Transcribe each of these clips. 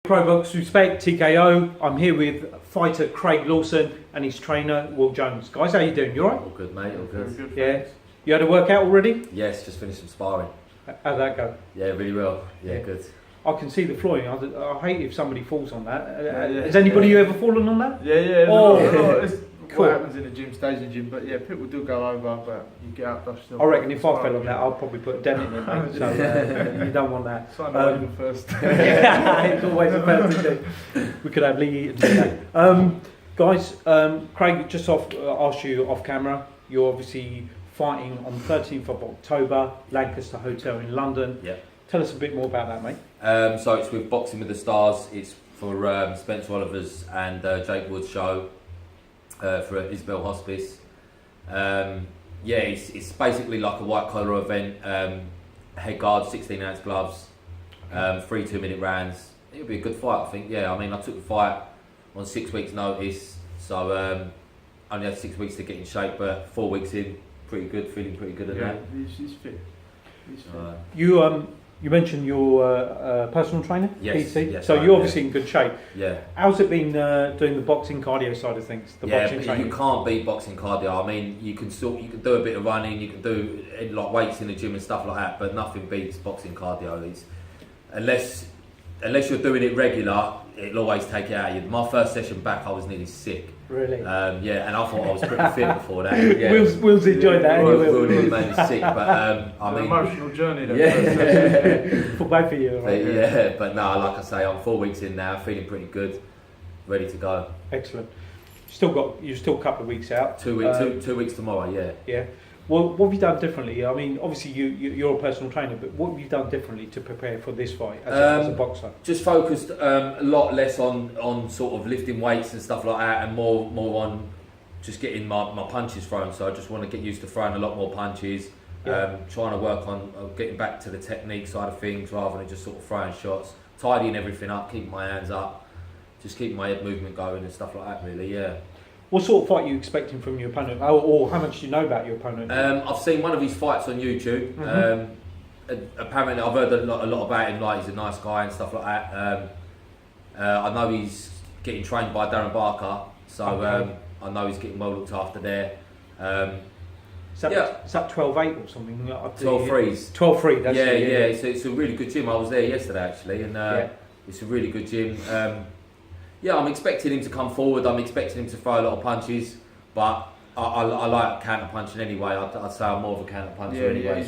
Pro Box Respect, TKO. I'm here with fighter Craig Lawson and his trainer Will Jones. Guys, how you doing? You alright? All good, mate. All good. Yeah. You had a workout already? Yes, just finished some sparring. How'd that go? Yeah, really well. Yeah, good. I can see the flooring. I hate if somebody falls on that. Has anybody ever fallen on that? Yeah. Cool. What happens in the gym stays in the gym, but yeah, people do go over, but you get up, dust yourself. I reckon if I fell on that, I'll probably put a dent in it, mate. So you don't want that. Sign away first. Yeah, it's always the first thing. We could have Lee do that. Guys, Craig, just asked you off camera. You're obviously fighting on 13th of October, Lancaster Hotel in London. Yeah. Tell us a bit more about that, mate. So it's with Boxing with the Stars. It's for Spencer Oliver's and Jake Wood's show for Isabel Hospice. It's basically like a white collar event. Head guards, 16-ounce gloves, 3 2-minute rounds. It'll be a good fight, I think. Yeah, I mean, I took the fight on 6 weeks' notice, so only had 6 weeks to get in shape, but 4 weeks in, pretty good, feeling pretty good at that. He's fit. You mentioned your personal trainer, Yes, PT. yes, So you're obviously in good shape. Yeah. How's it been doing the boxing cardio side of things? The boxing But training. you can't beat boxing cardio. I mean, you can do a bit of running, you can do like weights in the gym and stuff like that, but nothing beats boxing cardio. It's, unless you're doing it regular, it'll always take it out of you. My first session back, I was nearly sick. Really? And I thought I was pretty fit before that. Yeah. Will's enjoyed that. Will nearly made me sick, but I mean, emotional journey. For both of you. Right? But no, like I say, I'm 4 weeks in now, feeling pretty good, ready to go. Excellent. You're still a couple of weeks out. 2 weeks, 2 weeks tomorrow. Yeah. Yeah. Well, what have you done differently? I mean, obviously you're a personal trainer, but what have you done differently to prepare for this fight as a boxer? Just focused a lot less on sort of lifting weights and stuff like that, and more on just getting my punches thrown. So I just want to get used to throwing a lot more punches. Trying to work on getting back to the technique side of things rather than just sort of throwing shots, tidying everything up, keeping my hands up, just keeping my head movement going and stuff like that. Really, yeah. What sort of fight are you expecting from your opponent, or how much do you know about your opponent? I've seen one of his fights on YouTube. Apparently, I've heard a lot about him. Like, he's a nice guy and stuff like that. I know he's getting trained by Darren Barker, so I know he's getting well looked after there. Is that 12-8 or something? 12-3s. 12-3. That's It's a really good gym. I was there yesterday actually, and it's a really good gym. I'm expecting him to come forward. I'm expecting him to throw a lot of punches, but I like counter punching anyway. I'd say I'm more of a counter puncher anyway.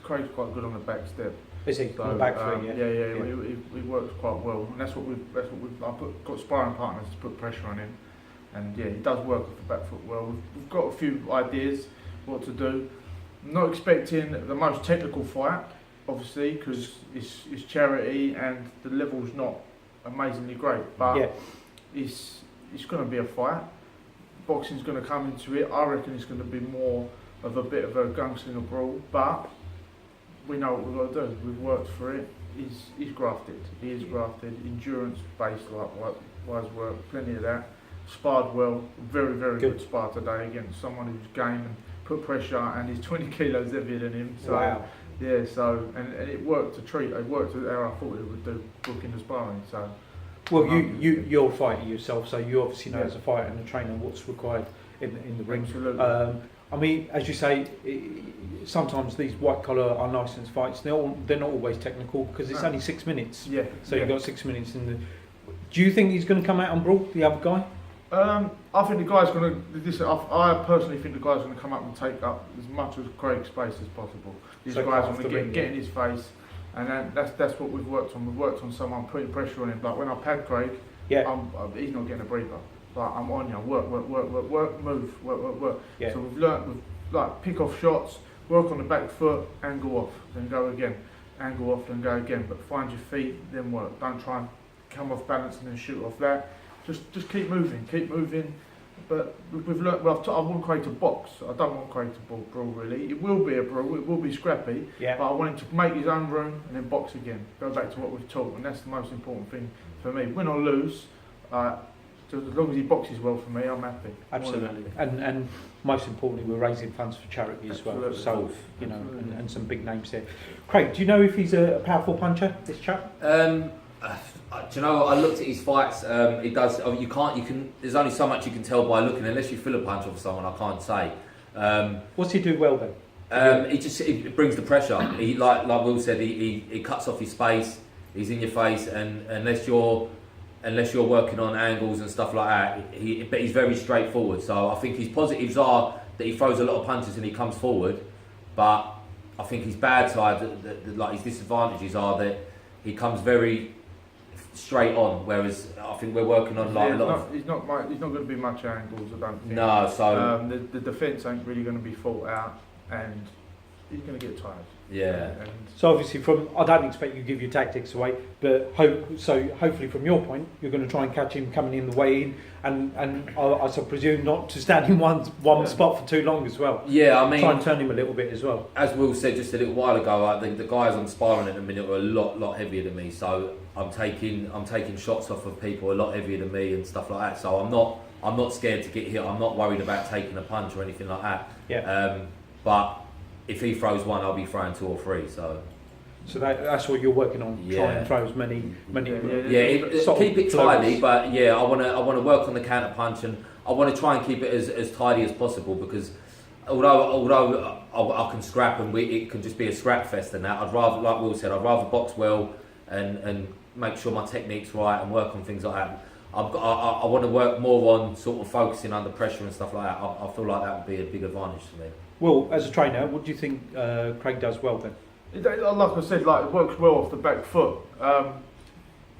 Craig's quite good on the back step. Is he on the back foot? He works quite well, and that's what we've got sparring partners to put pressure on him, and he does work off the back foot well. We've got a few ideas what to do. I'm not expecting the most technical fight, obviously, because it's charity and the level's not amazingly great, but it's going to be a fight. Boxing's going to come into it. I reckon it's going to be more of a bit of a gunslinger brawl, but we know what we've got to do. We've worked for it. He's grafted. He is grafted. Endurance based, like wise work, plenty of that. Sparred well, very good spar today against someone who's game and put pressure, and he's 20 kilos heavier than him. So wow. Yeah, so and it worked to treat. It worked how I thought it would do, booking the sparring. So, well, you're a fighter yourself, so you obviously know as a fighter and a trainer what's required in the ring. Absolutely. I mean, as you say, sometimes these white collar unlicensed fights they're not always technical because it's only 6 minutes. Yeah. So you've got 6 minutes in the. Do you think he's going to come out and brawl the other guy? I think the guy's going to. I personally think the guy's going to come up and take up as much of Craig's space as possible. These guys are going to get in his face, and then that's what we've worked on. We've worked on someone putting pressure on him. Like when I pad Craig, he's not getting a breather. Like I'm on you, work, move, work. Yeah. So we've learnt, pick off shots, work on the back foot, angle off, then go again, angle off, then go again. But find your feet, then work. Don't try and come off balance and then shoot off that. Just keep moving. But we've learnt. Well, I want Craig to box. I don't want Craig to brawl really. It will be a brawl. It will be scrappy. Yeah. But I want him to make his own room and then box again. Go back to what we've taught, and that's the most important thing for me. Win or lose, as long as he boxes well for me, I'm happy. Absolutely. And most importantly, we're raising funds for charity as well. So and some big names there. Craig, do you know if he's a powerful puncher? This chap? Do you know? I looked at his fights. He does. You can't. You can. There's only so much you can tell by looking. Unless you feel a punch off someone, I can't say. What's he do well then? He brings the pressure. He like Will said. He cuts off his space. He's in your face, and unless you're working on angles and stuff like that, but he's very straightforward. So I think his positives are that he throws a lot of punches and he comes forward, but I think his bad side, like his disadvantages, are that he comes very straight on. Whereas I think we're working on like a lot. He's not going to be much angles. I don't think. No, so the defence ain't really going to be thought out, and he's going to get tired. Yeah. So obviously, I don't expect you to give your tactics away, but hopefully from your point, you're going to try and catch him coming in the way in, and I presume not to stand in one spot for too long as well. Yeah, I mean, try and turn him a little bit as well. As Will said just a little while ago, the guys I'm sparring at the minute are a lot heavier than me, so I'm taking shots off of people a lot heavier than me and stuff like that. So I'm not scared to get hit. I'm not worried about taking a punch or anything like that. Yeah. But if he throws one, I'll be throwing 2 or 3. So that's what you're working on. Yeah. Try and throw as many. Keep it tidy, but yeah, I want to work on the counter punch, and I want to try and keep it as tidy as possible, because although I can scrap and it can just be a scrap fest and that, I'd rather, like Will said, I'd rather box well and make sure my technique's right and work on things like that. I want to work more on sort of focusing under pressure and stuff like that. I feel like that would be a big advantage to me. Well, as a trainer, what do you think Craig does well then? Like I said, it works well off the back foot.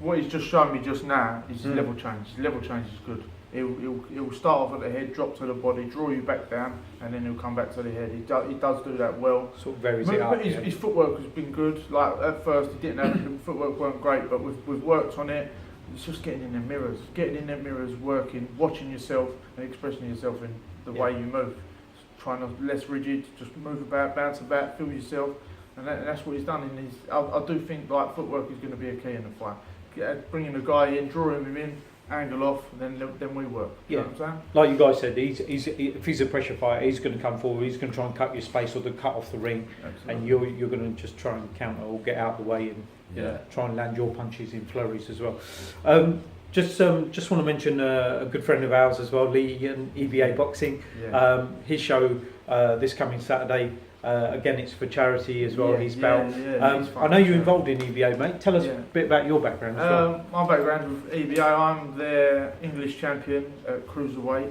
What he's just shown me just now is level change. His level change is good. He'll start off at the head, drop to the body, draw you back down, and then he'll come back to the head. He does do that well. Sort of varies it up. His footwork has been good. Like at first, he didn't have the footwork weren't great, but we've worked on it. It's just getting in the mirrors, working, watching yourself, and expressing yourself in the way you move. Trying to less rigid, just move about, bounce about, feel yourself, and that's what he's done. In his, I do think footwork is going to be a key in the fight. Bringing the guy in, drawing him in, angle off, then we work. You know what I'm saying? Like you guys said, if he's a pressure fighter, he's going to come forward. He's going to try and cut your space or cut off the ring. Absolutely. And you're going to just try and counter or get out of the way and try and land your punches in flurries as well. Just want to mention a good friend of ours as well, Lee, and EVA Boxing. Yeah. His show this coming Saturday. Again, it's for charity as well. His bout. I know you're involved in EVA, mate. Tell us a bit about your background as well. My background with EVA, I'm their English champion at cruiserweight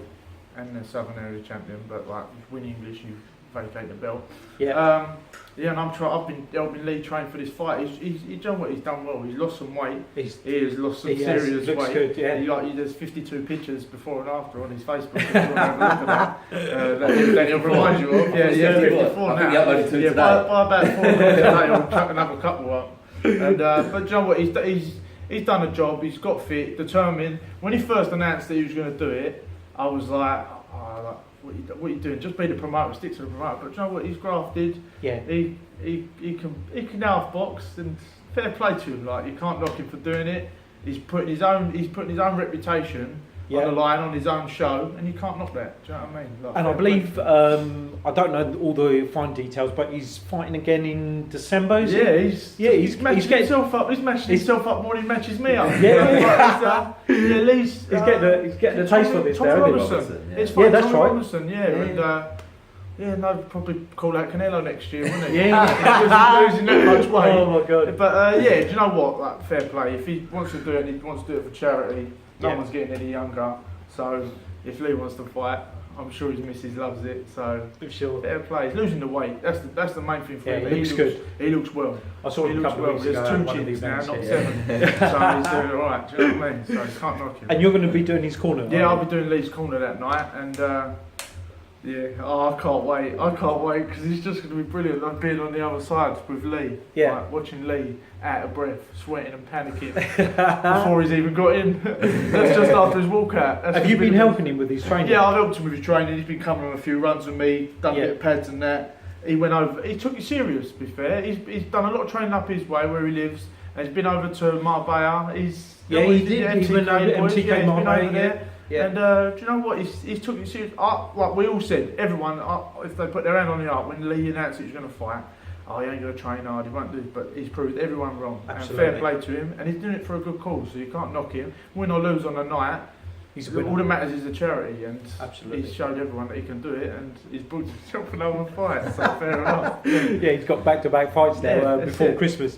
and the Southern Area champion. But if you win English, you vacate the belt. Yeah. And I've been helping Lee train for this fight. He's done what he's done well. He's lost some weight. He has lost some serious weight. Good, yeah. There's 52 pictures before and after on his Facebook. If you want to have a look at that he'll remind you of. Yeah, 54 now. By about 4 today, I'll chuck another couple up. And but you know what? He's done a job. He's got fit, determined. When he first announced that he was going to do it, I was like, what are you doing? Just be the promoter, stick to the promoter. But you know what? He's grafted. Yeah. He can now box, and fair play to him. You can't knock him for doing it. He's putting his own reputation on the line on his own show, and you can't knock that. Do you know what I mean? And I believe I don't know all the fine details, but he's fighting again in December. He's matching himself up. He's matching himself up more than he matches me up. Lee's getting the taste for this. Tommy Robinson. That's right. Robinson, probably call out Canelo next year, wouldn't he? He's losing that much weight. Oh my god! But do you know what? Fair play. If he wants to do it, he wants to do it for charity. No one's getting any younger, so if Lee wants to fight, I'm sure his missus loves it. So fair play. He's losing the weight. That's the main thing for him. He looks good. He looks well. I saw him a couple of weeks ago. There's 2 chins now, not 7. So he's doing all right. Do you know what I mean? So you can't knock him. And you're going to be doing his corner. Yeah, I'll be doing Lee's corner that night, and. I can't wait because it's just going to be brilliant. I've been on the other side with Lee, watching Lee out of breath, sweating and panicking before he's even got in. That's just after his walkout. Have you been helping him with his training? Yeah, I've helped him with his training. He's been coming on a few runs with me, done a bit of pads and that. He went over, he took it serious, to be fair. He's done a lot of training up his way where he lives, and he's been over to Marbella. He did. He's been over there. Yeah. And do you know what? He's took it serious. Like we all said, everyone, if they put their hand on the heart when Lee announced he was going to fight, oh, he ain't going to train hard, he won't do this, but he's proved everyone wrong. Absolutely. And fair play to him, and he's doing it for a good cause, so you can't knock him. Win or lose on the night, all that matters is the charity, and Absolutely. he's showed everyone that he can do it, and he's booked himself another fight, so fair enough. Yeah, he's got back-to-back fights now Yeah, that's before it. Christmas.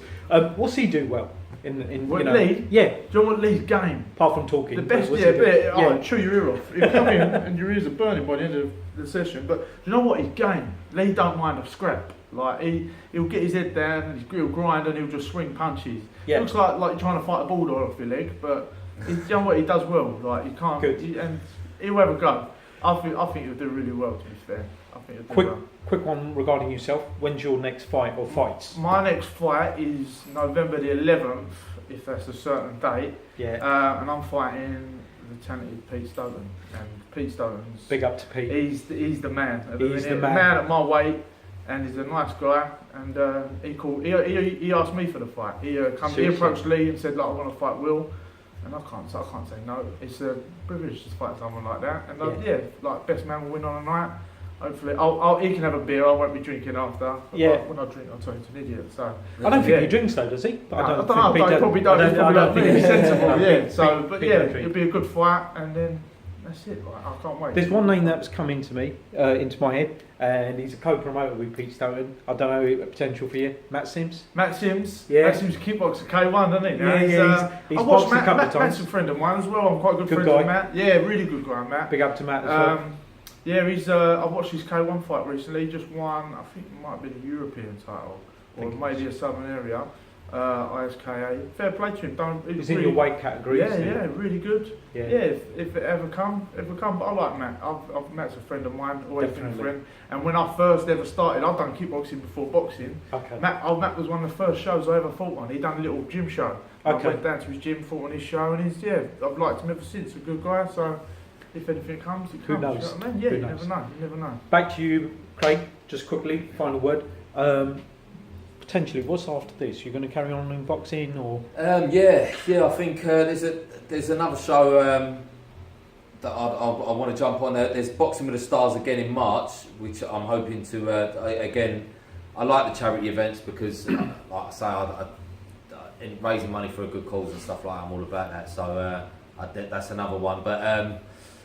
What's he do well? What, you know, Lee? Yeah, Do you know what Lee's game? apart from talking. The best, what's yeah, he do? oh, chew your ear off. He'll come in and your ears are burning by the end of the session. But do you know what? His game, Lee don't mind a scrap. Like he'll get his head down and he'll grind and he'll just swing punches. Yeah. Looks like you're trying to fight a bulldog off your leg, but you know what? He does well. Like he can't. Good. And he'll have a go. I think he'll do really well. To be fair, I think he'll do Quick, well. quick one regarding yourself. When's your next fight or fights? My next fight is November the 11th, if that's a certain date. Yeah. And I'm fighting the talented Pete Stoughton. And Pete Stoughton's Big up to Pete. he's the man. At the He's minute. the man. At my weight, and he's a nice guy. And he asked me for the fight. He approached Lee and said, like, I want to fight Will. And I can't say no. It's a privilege to fight someone like that. And like best man will win on a night. Hopefully, he can have a beer. I won't be drinking after. Yeah. When I drink, I'll turn into an idiot. So I don't think he drinks though, does he? I don't know. He probably don't. He's probably not really sensible. Yeah. So, but yeah, it'll be a good fight, and then that's it. Like, I can't wait. There's one name that's come into me, into my head, and he's a co-promoter with Pete Stoughton. I don't know potential for you, Matt Sims. Matt Sims. Yeah. Matt Sims kickboxer K1, doesn't he? He's I watched boxed a couple of Matt's times. a friend of mine as well. I'm quite good friends guy. with Matt. Yeah, really good guy, Matt. Big up to Matt as well. Yeah, he's. I watched his K1 fight recently. He just won. I think it might be the European title, or maybe a Southern area. ISKA. Fair play to him. He's in your weight category. Yeah, isn't he? yeah, really good. Yeah. If it ever come. But I like Matt. Matt's a friend of mine. Always been a Definitely. friend. And when I first ever started, I've done kickboxing before boxing. Okay. Matt was one of the first shows I ever fought on. He done a little gym show. Okay. I went down to his gym, fought on his show, and I've liked him ever since. A good guy. So if anything comes, it comes. Who knows? You know what I mean? Yeah, Who you knows? never know. Back to you, Craig. Just quickly, final word. Potentially, what's after this? You're going to carry on in boxing, or? Yeah. I think there's another show that I want to jump on. There's Boxing with the Stars again in March, which I'm hoping to again. I like the charity events because, like I say, in raising money for a good cause and stuff like that, I'm all about that. So that's another one. But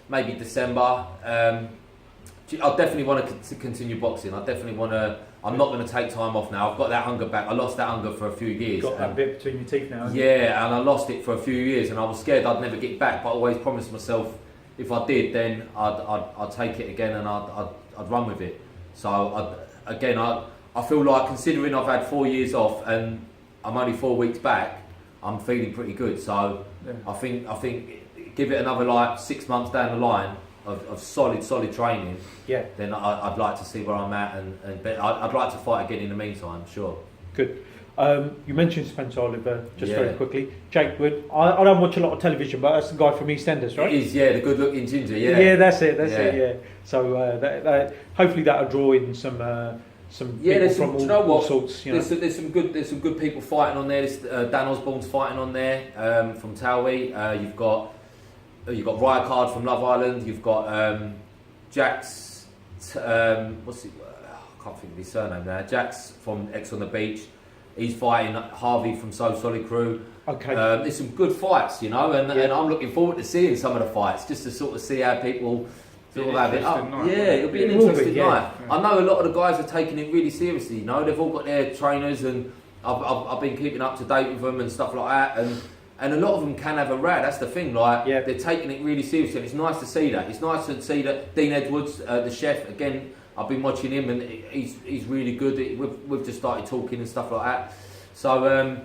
maybe December. I definitely want to continue boxing. I definitely want to. I'm not going to take time off now. I've got that hunger back. I lost that hunger for a few years. Got that bit between your teeth now. Hasn't Yeah, and I lost it for a few years, and I was scared I'd never get back. But I always promised myself, if I did, then I'd take it again and I'd run with it. So I feel like, considering I've had 4 years off and I'm only 4 weeks back, I'm feeling pretty good. So Yeah. I think give it another like 6 months down the line of solid training. Yeah. Then I'd like to see where I'm at, but I'd like to fight again in the meantime. Sure. Good. You mentioned Spencer Oliver just Yeah. very quickly. Jake Wood. I don't watch a lot of television, but that's the guy from EastEnders, right? It is, yeah, the good-looking ginger, yeah. Yeah, that's it. That's Yeah. it. Yeah. So that hopefully that'll draw in some people there's from do you know all what? sorts. You know. There's some good people fighting on there. Dan Osborne's fighting on there from Towie. You've got Raya Card from Love Island. You've got Jax. What's it? I can't think of his surname now. Jax from X on the Beach. He's fighting Harvey from So Solid Crew. Okay. There's some good fights, you know, and I'm looking forward to seeing some of the fights, just to sort of see how people sort of have it up. Interesting night. Yeah, it'll be an It will be, interesting yeah. night. I know a lot of the guys are taking it really seriously, you know, they've all got their trainers, and I've been keeping up to date with them and stuff like that, and a lot of them can have a rad. That's the thing, like they're taking it really seriously, and it's nice to see that. It's nice to see that Dean Edwards, the chef, again, I've been watching him, and he's really good. We've just started talking and stuff like that. So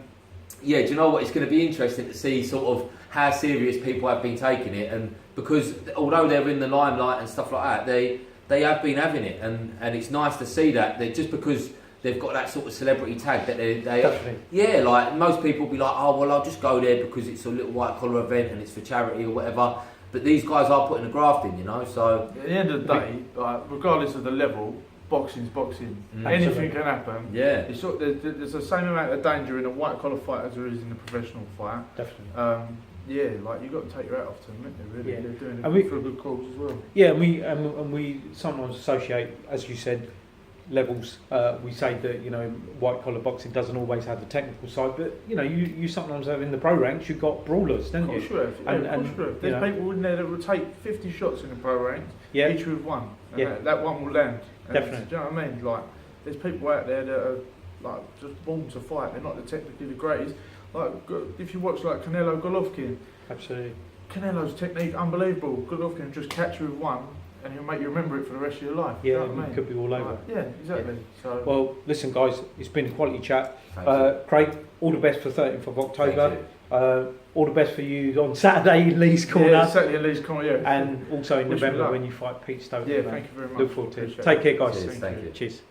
do you know what? It's going to be interesting to see sort of how serious people have been taking it, and because although they're in the limelight and stuff like that, they have been having it, and it's nice to see that. Just because they've got that sort of celebrity tag that they like most people will be like, oh well, I'll just go there because it's a little white collar event and it's for charity or whatever. But these guys are putting the graft in, you know. So at the end of the day, like, regardless of the level, boxing's boxing. Anything Absolutely. can happen. yeah, It's there's the same amount of danger in a white collar fight as there is in a professional fight. Definitely. Like you've got to take your hat off to them, haven't you, really? Yeah. They're doing And it we- for a good cause as well. Yeah, and we sometimes associate, as you said, levels. We say that, you know, white collar boxing doesn't always have the technical side, but you know, you sometimes have in the pro ranks, you've got brawlers, don't you? Of course you have. Yeah, of course you have. There's people in there that will take 50 shots in the pro ranks, each with one, and that one will land. And Definitely. Do you know what I mean? Like, there's people out there that are like just born to fight. They're not the technically the greatest. Like, if you watch like Canelo Golovkin, Absolutely. Canelo's technique unbelievable. Golovkin will just catch you with one, and he'll make you remember it for the rest of your life. Yeah, you know what I it mean? could be all over. Like, yeah, exactly. So. Well, listen, guys, it's been a quality chat. Thank you. Craig, all the best for 13th of October. Thank you. All the best for you on Saturday in Lee's Corner. Yeah, Saturday in Lee's Corner, yeah. And also in Wish me November luck. when you fight Pete Stokely. Yeah, man. thank you very much. Look forward to it. Appreciate Take care, guys. Cheers, thank you. Cheers.